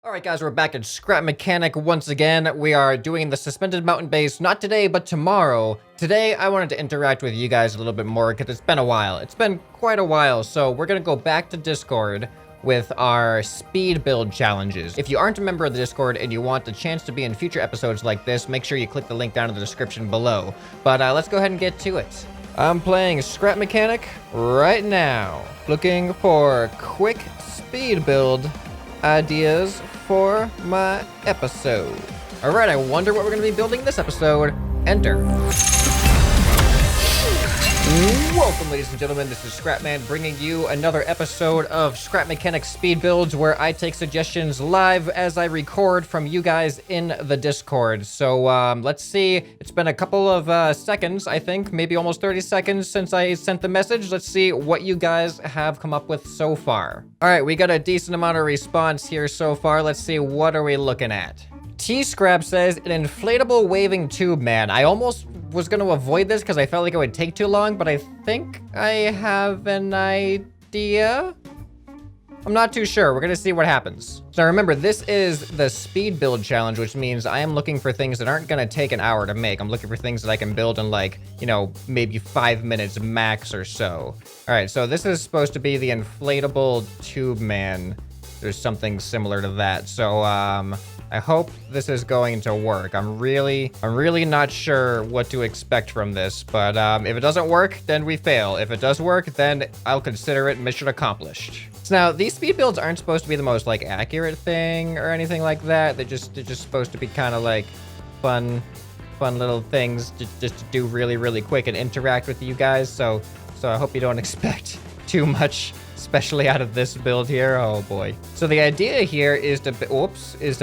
Alright guys, we're back at Scrap Mechanic once again. We are doing the suspended mountain base, not today, but tomorrow. Today, I wanted to interact with you guys a little bit more because it's been a while. It's been quite a while, so we're gonna go back to Discord with our speed build challenges. If you aren't a member of the Discord and you want the chance to be in future episodes like this, make sure you click the link down in the description below. But let's go ahead and get to it. I'm playing Scrap Mechanic right now, looking for quick speed build ideas for my episode. All right, I wonder what we're gonna be building this episode. Enter. Welcome, ladies and gentlemen. This is ScrapMan bringing you another episode of Scrap Mechanic Speed Builds, where I take suggestions live as I record from you guys in the Discord. So let's see. It's been a couple of seconds, I think, maybe almost 30 seconds since I sent the message. Let's see what you guys have come up with so far. All right, we got a decent amount of response here so far. Let's see, what are we looking at? T-Scrap says, an inflatable waving tube man. I almost was going to avoid this because I felt like it would take too long, but I think I have an idea. I'm not too sure. We're going to see what happens. So remember, this is the speed build challenge, which means I am looking for things that aren't going to take an hour to make. I'm looking for things that I can build in, like, you know, maybe 5 minutes max or so. All right, so this is supposed to be the inflatable tube man. There's something similar to that. So, I hope this is going to work. I'm really not sure what to expect from this, but if it doesn't work, then we fail. If it does work, then I'll consider it mission accomplished. So now, these speed builds aren't supposed to be the most, like, accurate thing or anything like that. They're just supposed to be kind of, like, fun little things just to do really quick and interact with you guys. So I hope you don't expect too much, especially out of this build here. Oh boy. So the idea here is to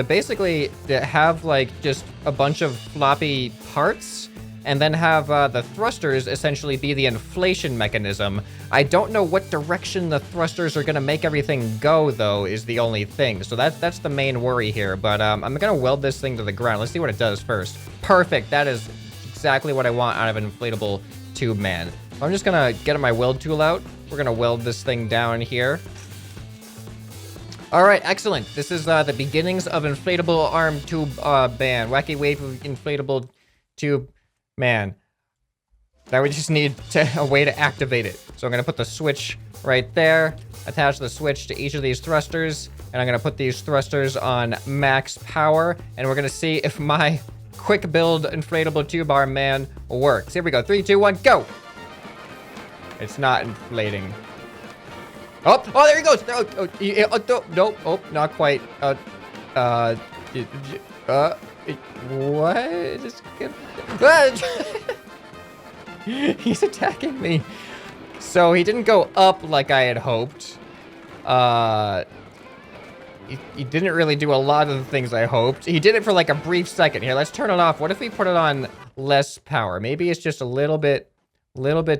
basically have like just a bunch of floppy parts and then have the thrusters essentially be the inflation mechanism. I don't know what direction the thrusters are gonna make everything go, though, is the only thing. So that's the main worry here, but I'm gonna weld this thing to the ground. Let's see what it does first. Perfect, that is exactly what I want out of an inflatable tube man. I'm just gonna get my weld tool out. We're gonna weld this thing down here. All right, excellent. This is the beginnings of inflatable arm tube man. Wacky wave of inflatable tube man. Now we just need a way to activate it. So I'm gonna put the switch right there, attach the switch to each of these thrusters, and I'm gonna put these thrusters on max power, and we're gonna see if my quick build inflatable tube arm man works. Here we go, 3, 2, 1, go! It's not inflating. Oh, there he goes. Nope, not quite. What? He's attacking me. So he didn't go up like I had hoped. He didn't really do a lot of the things I hoped. He did it for like a brief second. Here, let's turn it off. What if we put it on less power? Maybe it's just a little bit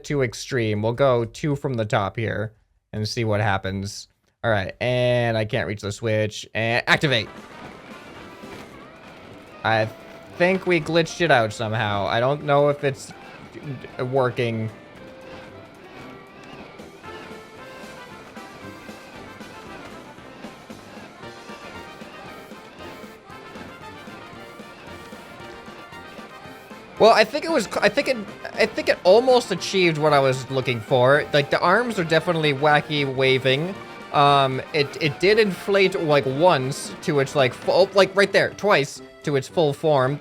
too extreme. We'll go 2 from the top here and see what happens. All right, and I can't reach the switch. And activate. I think we glitched it out somehow. I don't know if it's working. Well, I think it almost achieved what I was looking for. Like, the arms are definitely wacky waving. It did inflate like once to its like full, like right there, twice to its full form,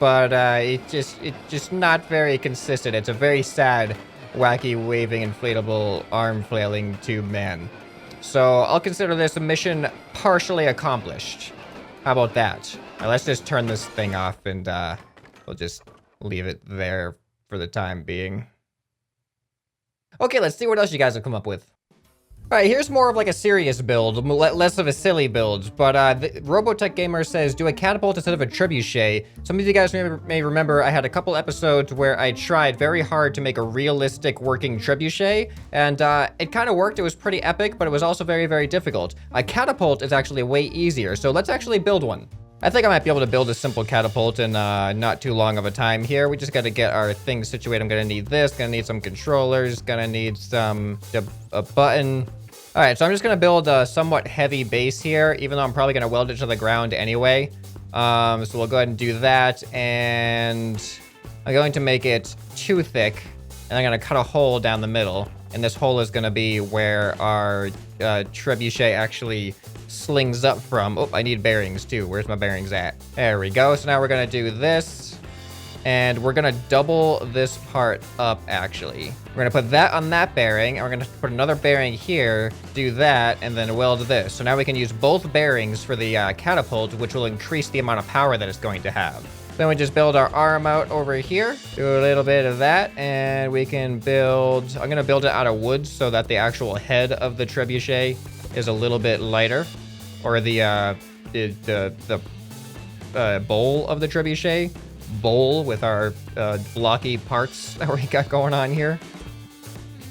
but it's just not very consistent. It's a very sad, wacky waving inflatable arm flailing tube man. So I'll consider this a mission partially accomplished. How about that? Now let's just turn this thing off and we'll just leave it there for the time being. Okay, let's see what else you guys have come up with. All right, here's more of like a serious build, less of a silly build, but Robotech Gamer says, do a catapult instead of a trebuchet. Some of you guys may remember I had a couple episodes where I tried very hard to make a realistic working trebuchet, and it kind of worked. It was pretty epic, but it was also very difficult. A catapult is actually way easier, so let's actually build one. I think I might be able to build a simple catapult in not too long of a time here. We just got to get our things situated. I'm going to need this, going to need some controllers, going to need a button. All right, so I'm just gonna build a somewhat heavy base here, even though I'm probably gonna weld it to the ground anyway. So we'll go ahead and do that, and I'm going to make it too thick, and I'm gonna cut a hole down the middle, and this hole is gonna be where our trebuchet actually slings up from. Oh, I need bearings too. Where's my bearings at? There we go. So now we're gonna do this. And we're gonna double this part up, actually. We're gonna put that on that bearing, and we're gonna put another bearing here, do that, and then weld this. So now we can use both bearings for the catapult, which will increase the amount of power that it's going to have. Then we just build our arm out over here, do a little bit of that, and we can build, I'm gonna build it out of wood so that the actual head of the trebuchet is a little bit lighter, or the bowl of the trebuchet. Bowl with our blocky parts that we got going on here.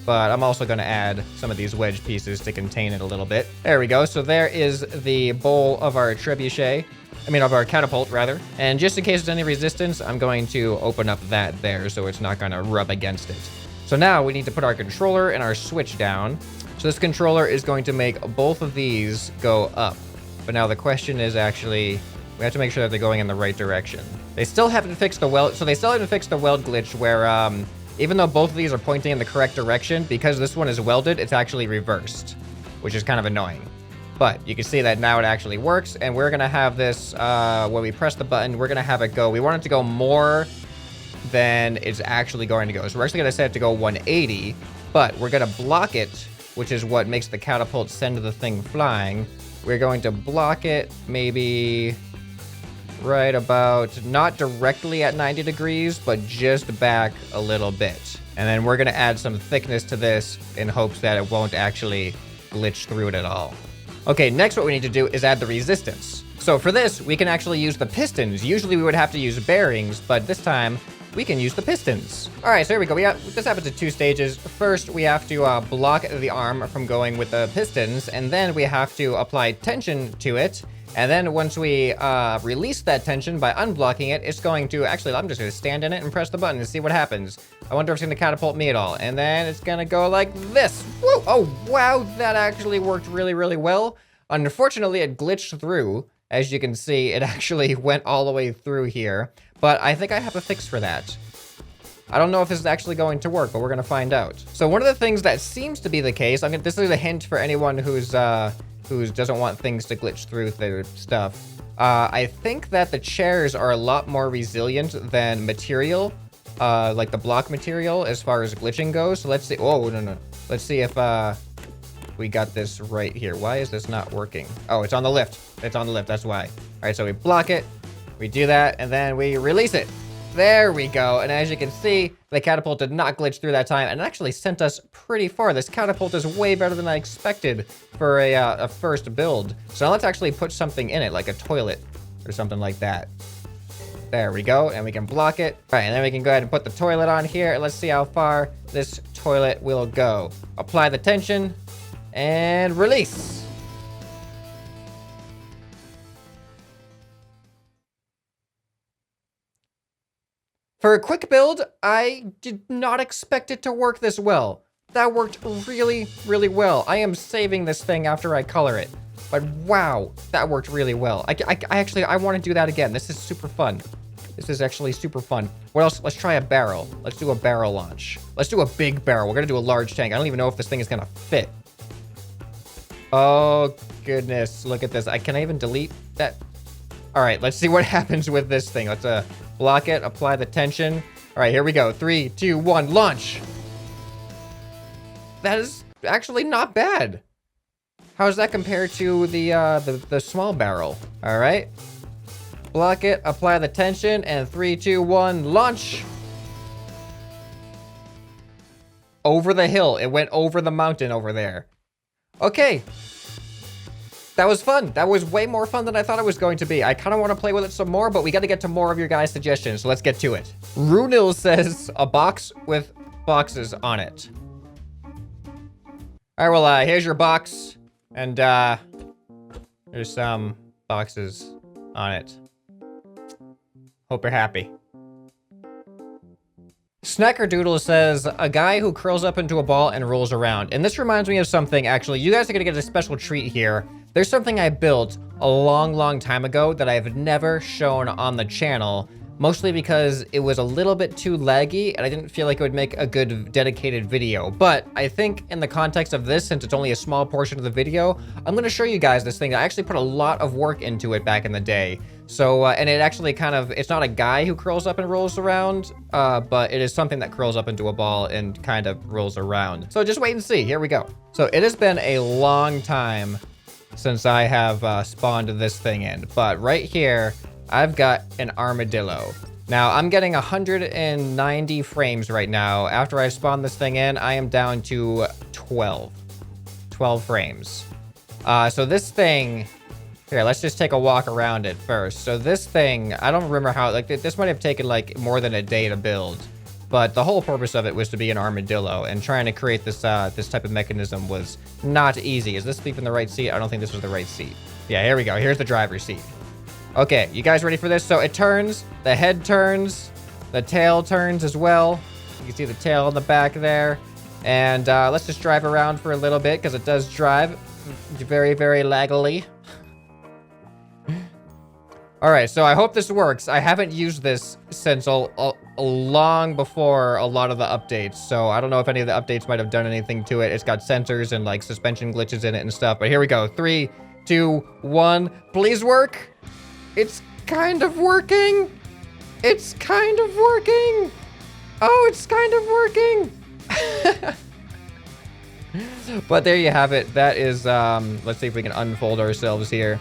But I'm also going to add some of these wedge pieces to contain it a little bit. There we go. So there is the bowl of our trebuchet. I mean, of our catapult, rather. And just in case there's any resistance, I'm going to open up that there so it's not going to rub against it. So now we need to put our controller and our switch down. So this controller is going to make both of these go up. But now the question is actually, we have to make sure that they're going in the right direction. They still haven't fixed the weld, so they still haven't fixed the weld glitch where, even though both of these are pointing in the correct direction, because this one is welded, it's actually reversed, which is kind of annoying. But you can see that now it actually works, and we're gonna have this, when we press the button, we're gonna have it go, we want it to go more than it's actually going to go. So we're actually gonna set it to go 180, but we're gonna block it, which is what makes the catapult send the thing flying. We're going to block it maybe right about, not directly at 90 degrees, but just back a little bit. And then we're gonna add some thickness to this in hopes that it won't actually glitch through it at all. Okay, next what we need to do is add the resistance. So for this, we can actually use the pistons. Usually we would have to use bearings, but this time we can use the pistons. All right, so here we go. This happens in 2 stages. First, we have to block the arm from going with the pistons, and then we have to apply tension to it. And then once we release that tension by unblocking it, it's going to, actually, I'm just gonna stand in it and press the button and see what happens. I wonder if it's gonna catapult me at all. And then it's gonna go like this. Woo! Oh, wow, that actually worked really, really well. Unfortunately, it glitched through. As you can see, it actually went all the way through here. But I think I have a fix for that. I don't know if this is actually going to work, but we're gonna find out. So one of the things that seems to be the case, this is a hint for anyone who doesn't want things to glitch through their stuff. I think that the chairs are a lot more resilient than material, like the block material as far as glitching goes. So let's see. Oh, no. Let's see if we got this right here. Why is this not working? Oh, it's on the lift. It's on the lift. That's why. All right, so we block it. We do that, and then we release it. There we go. And as you can see, the catapult did not glitch through that time, and it actually sent us pretty far. This catapult is way better than I expected for a first build. So now let's actually put something in it, like a toilet or something like that. There we go, and we can block it. All right, and then we can go ahead and put the toilet on here, and let's see how far this toilet will go. Apply the tension, and release. For a quick build, I did not expect it to work this well. That worked really, really well. I am saving this thing after I color it. But wow, that worked really well. I want to do that again. This is super fun. This is actually super fun. What else? Let's try a barrel. Let's do a barrel launch. Let's do a big barrel. We're gonna do a large tank. I don't even know if this thing is gonna fit. Oh goodness, look at this. Can I even delete that? All right, let's see what happens with this thing. Let's block it, apply the tension. All right, here we go. 3, 2, 1, launch. That is actually not bad. How does that compare to the small barrel? All right. Block it, apply the tension, and 3, 2, 1, launch. Over the hill. It went over the mountain over there. Okay. That was fun. That was way more fun than I thought it was going to be. I kind of want to play with it some more, but we got to get to more of your guys' suggestions, so let's get to it. Runil says a box with boxes on it. All right, well, here's your box, and there's some boxes on it. Hope you're happy. Snackerdoodle says, a guy who curls up into a ball and rolls around. And this reminds me of something, actually. You guys are gonna get a special treat here. There's something I built a long time ago that I've never shown on the channel, mostly because it was a little bit too laggy and I didn't feel like it would make a good dedicated video. But I think in the context of this, since it's only a small portion of the video, I'm gonna show you guys this thing. I actually put a lot of work into it back in the day. So, and it actually kind of, it's not a guy who curls up and rolls around, but it is something that curls up into a ball and kind of rolls around. So just wait and see, here we go. So it has been a long time since I have spawned this thing in, but right here, I've got an armadillo. Now, I'm getting 190 frames right now. After I spawn this thing in, I am down to 12 frames. So this thing, here, let's just take a walk around it first. So this thing, I don't remember how, like, this might have taken, like, more than a day to build. But the whole purpose of it was to be an armadillo, and trying to create this this type of mechanism was not easy. Is this sleep in the right seat? I don't think this was the right seat. Yeah, here we go. Here's the driver's seat. Okay, you guys ready for this? So it turns, the head turns, the tail turns as well. You can see the tail on the back there. And let's just drive around for a little bit, because it does drive very laggily. All right, so I hope this works. I haven't used this since a long before a lot of the updates, so I don't know if any of the updates might have done anything to it. It's got sensors and like suspension glitches in it and stuff, but here we go. 3, 2, 1, please work. It's kind of working. It's kind of working. Oh, it's kind of working. But there you have it. That is, let's see if we can unfold ourselves here.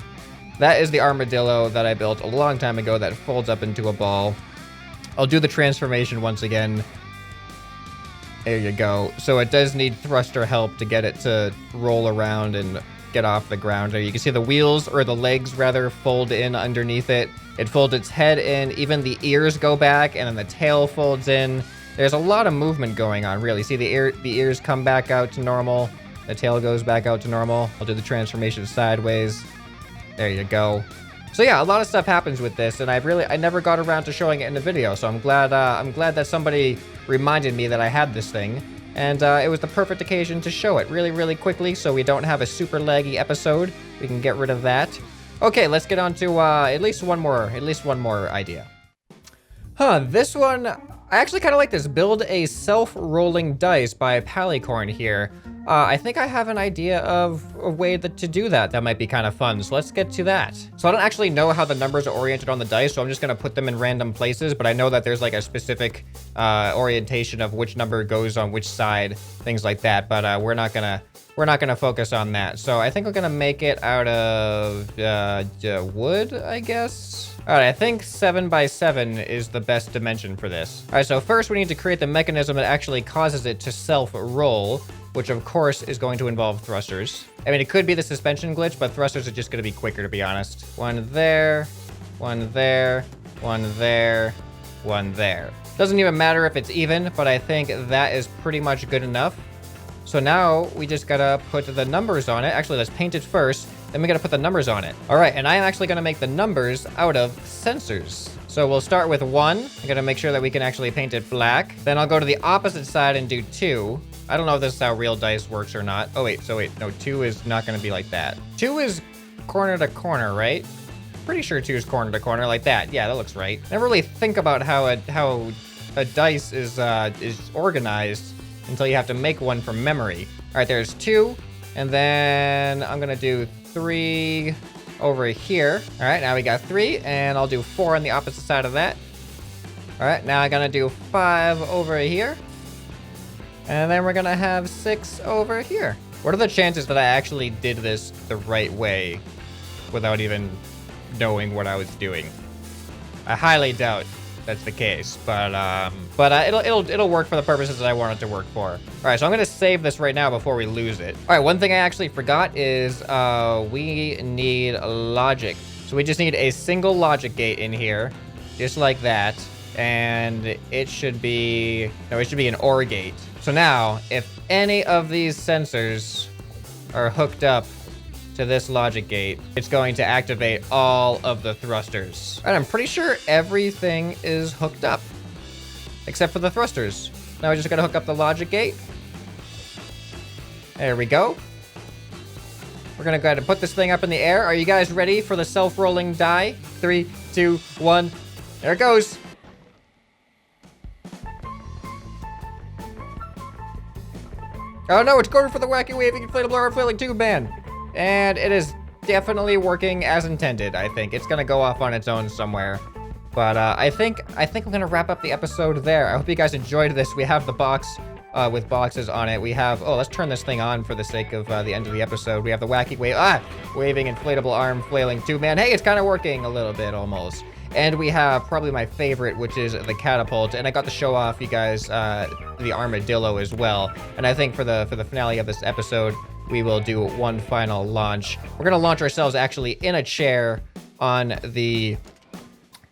That is the armadillo that I built a long time ago that folds up into a ball. I'll do the transformation once again. There you go. So it does need thruster help to get it to roll around and get off the ground. There you can see the wheels, or the legs rather, fold in underneath it. It folds its head in, even the ears go back, and then the tail folds in. There's a lot of movement going on, really. See the ears come back out to normal. The tail goes back out to normal. I'll do the transformation sideways. There you go. So yeah, a lot of stuff happens with this, and I never got around to showing it in a video. So I'm glad that somebody reminded me that I had this thing, and it was the perfect occasion to show it really quickly, so we don't have a super laggy episode. We can get rid of that. Okay, let's get on to at least one more idea. This one, I actually kind of like this. Build a self-rolling dice by Palicorn here. I think I have an idea of a way to do that. That might be kind of fun. So let's get to that. So I don't actually know how the numbers are oriented on the dice, so I'm just gonna put them in random places, but I know that there's like a specific orientation of which number goes on which side, things like that. But we're not gonna focus on that. So I think we're gonna make it out of wood, I guess. All right, I think 7 by 7 is the best dimension for this. All right, so first we need to create the mechanism that actually causes it to self-roll, which of course is going to involve thrusters. I mean, it could be the suspension glitch, but thrusters are just gonna be quicker, to be honest. One there, one there, one there, one there. Doesn't even matter if it's even, but I think that is pretty much good enough. So now we just gotta put the numbers on it. Actually, let's paint it first, then we gotta put the numbers on it. All right, and I am actually gonna make the numbers out of sensors. So we'll start with 1. I'm gonna make sure that we can actually paint it black. Then I'll go to the opposite side and do 2. I don't know if this is how real dice works or not. Oh wait, no, 2 is not gonna be like that. 2 is corner to corner, right? Pretty sure 2 is corner to corner, like that. Yeah, that looks right. Never really think about how a dice is organized until you have to make one from memory. All right, there's 2, and then I'm gonna do 3 over here. All right, now we got 3, and I'll do 4 on the opposite side of that. All right, now I'm gonna do 5 over here. And then we're gonna have 6 over here. What are the chances that I actually did this the right way without even knowing what I was doing? I highly doubt that's the case, but it'll work for the purposes that I want it to work for. All right, so I'm gonna save this right now before we lose it. All right, one thing I actually forgot is we need logic. So we just need a single logic gate in here, just like that. And it should be an OR gate. So now, if any of these sensors are hooked up to this logic gate, it's going to activate all of the thrusters. And I'm pretty sure everything is hooked up. except for the thrusters. Now we just gotta hook up the logic gate. There we go. We're gonna go ahead and put this thing up in the air. Are you guys ready for the self-rolling die? 3, 2, 1. There it goes. Oh no, it's going for the wacky waving inflatable arm flailing tube man. And it is definitely working as intended, I think. It's gonna go off on its own somewhere. But I think I'm gonna wrap up the episode there. I hope you guys enjoyed this. We have the box with boxes on it. We have, let's turn this thing on for the sake of the end of the episode. We have the wacky waving inflatable arm flailing tube man. Hey, it's kind of working a little bit almost. And we have probably my favorite, which is the Catapult. And I got to show off you guys the Armadillo as well. And I think for the finale of this episode, we will do one final launch. We're gonna launch ourselves actually in a chair on the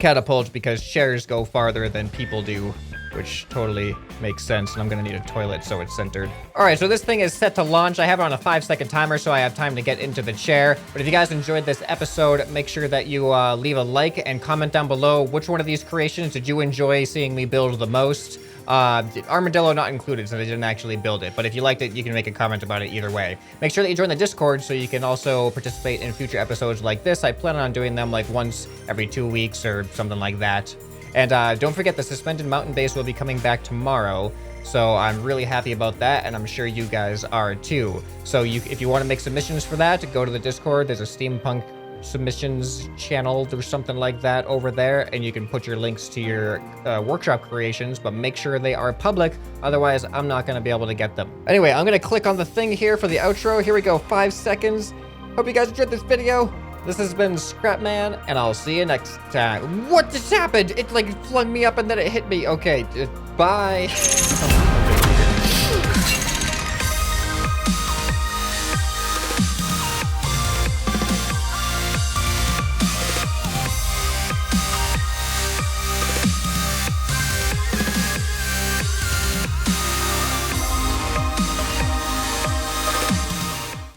Catapult because chairs go farther than people do, which totally makes sense, and I'm gonna need a toilet so it's centered. All right, so this thing is set to launch. I have it on a 5-second timer, so I have time to get into the chair. But if you guys enjoyed this episode, make sure that you leave a like and comment down below which one of these creations did you enjoy seeing me build the most. Armadillo not included, so they didn't actually build it. But if you liked it, you can make a comment about it either way. Make sure that you join the Discord so you can also participate in future episodes like this. I plan on doing them like once every 2 weeks or something like that. And don't forget, the suspended mountain base will be coming back tomorrow. So I'm really happy about that, and I'm sure you guys are too. So if you want to make submissions for that, go to the Discord. There's a steampunk submissions channel or something like that over there, and you can put your links to your workshop creations, but make sure they are public, otherwise I'm not going to be able to get them. Anyway, I'm going to click on the thing here for the outro. Here we go, 5 seconds. Hope you guys enjoyed this video. This has been ScrapMan, and I'll see you next time. What just happened? It like flung me up and then it hit me. Okay, bye.